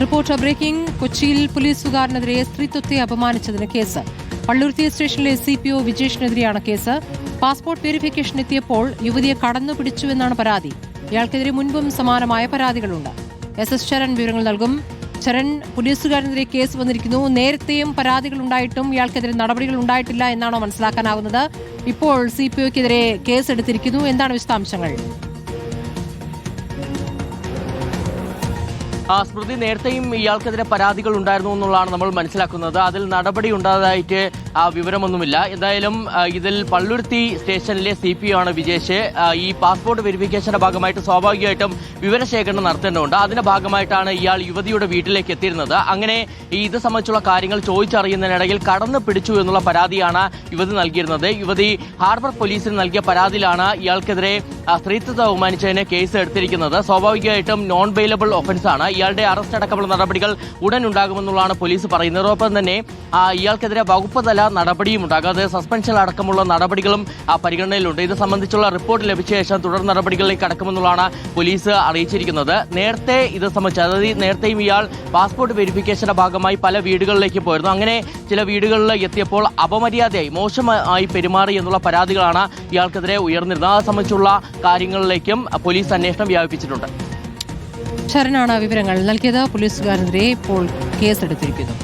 Reporter breaking. കൊച്ചിയിൽ പോലീസുകാരനെതിരെ സ്ത്രീത്വത്തെ അപമാനിച്ചതിന് case. Palluruthy സ്റ്റേഷനിലെ CPO വിജേഷിനെതിരെയാണ് കേസ്. പാസ്പോർട്ട് വെരിഫിക്കേഷൻ എത്തിയപ്പോൾ യുവതിയെ കടന്നുപിടിച്ചുവെന്നാണ് പരാതി. ഇയാൾക്കെതിരെ മുൻപും സമാനമായ പരാതികളുണ്ട്. SS ചരൺ വിവരങ്ങൾ നൽകും. ചരൺ, പോലീസുകാരനെതിരെ കേസ് വന്നിരിക്കുന്നു. നേരത്തെയും പരാതികൾ ഉണ്ടായിട്ടും ഇയാൾക്കെതിരെ നടപടികൾ ഉണ്ടായിട്ടില്ല എന്നാണോ മനസ്സിലാക്കാനാവുന്നത്? ഇപ്പോൾ CPOക്കെതിരെ കേസ് എടുത്തിരിക്കുന്നു. എന്താണ് വിശദാംശങ്ങൾ? സ്മൃതി, നേരത്തെയും ഇയാൾക്കെതിരെ പരാതികൾ ഉണ്ടായിരുന്നു എന്നുള്ളതാണ് നമ്മൾ മനസ്സിലാക്കുന്നത്. അതിൽ നടപടി ഉണ്ടായതായിട്ട് വിവരമൊന്നുമില്ല. എന്തായാലും ഇതിൽ പള്ളുരുത്തി സ്റ്റേഷനിലെ CPO ആണ് വിജേഷ്. ഈ പാസ്പോർട്ട് വെരിഫിക്കേഷന്റെ ഭാഗമായിട്ട് സ്വാഭാവികമായിട്ടും വിവരശേഖരണം നടത്തേണ്ടതുണ്ട്. അതിന്റെ ഭാഗമായിട്ടാണ് ഇയാൾ യുവതിയുടെ വീട്ടിലേക്ക് എത്തിയിരുന്നത്. അങ്ങനെ ഇത് സംബന്ധിച്ചുള്ള കാര്യങ്ങൾ ചോദിച്ചറിയുന്നതിനിടയിൽ കടന്നു പിടിച്ചു എന്നുള്ള പരാതിയാണ് യുവതി നൽകിയിരുന്നത്. യുവതി ഹാർബർ പോലീസിന് നൽകിയ പരാതിയിലാണ് ഇയാൾക്കെതിരെ സ്ത്രീത്വത്തെ ബഹുമാനിച്ചതിന് കേസ് എടുത്തിരിക്കുന്നത്. സ്വാഭാവികമായിട്ടും നോൺ ബെയിലബിൾ ഒഫൻസ് ആണ്. ഇയാളുടെ അറസ്റ്റ് അടക്കമുള്ള നടപടികൾ ഉടൻ ഉണ്ടാകുമെന്നുള്ളതാണ് പോലീസ് പറയുന്നത്. അതോടൊപ്പം തന്നെ ഇയാൾക്കെതിരെ വകുപ്പ് തല നടപടിയും ഉണ്ടാകും. അത് സസ്പെൻഷൻ അടക്കമുള്ള നടപടികളും പരിഗണനയിലുണ്ട്. ഇത് സംബന്ധിച്ചുള്ള റിപ്പോർട്ട് ലഭിച്ച ശേഷം തുടർ നടപടികളിലേക്ക് കടക്കുമെന്നുള്ളതാണ് പോലീസ് അറിയിച്ചിരിക്കുന്നത്. നേരത്തെ ഇത് സംബന്ധിച്ച്, അതായത് നേരത്തെയും ഇയാൾ പാസ്പോർട്ട് വെരിഫിക്കേഷന്റെ ഭാഗമായി പല വീടുകളിലേക്ക് പോയിരുന്നു. അങ്ങനെ ചില വീടുകളിൽ എത്തിയപ്പോൾ അപമര്യാദയായി, മോശമായി പെരുമാറി എന്നുള്ള പരാതികളാണ് ഇയാൾക്കെതിരെ ഉയർന്നിരുന്നത്. അത് സംബന്ധിച്ചുള്ള കാര്യങ്ങളിലേക്കും പോലീസ് അന്വേഷണം വ്യാപിപ്പിച്ചിട്ടുണ്ട്. ശരണാണ് വിവരങ്ങൾ നൽകിയത്. പോലീസുകാരനെതിരെ ഇപ്പോൾ കേസെടുത്തിരിക്കുന്നു.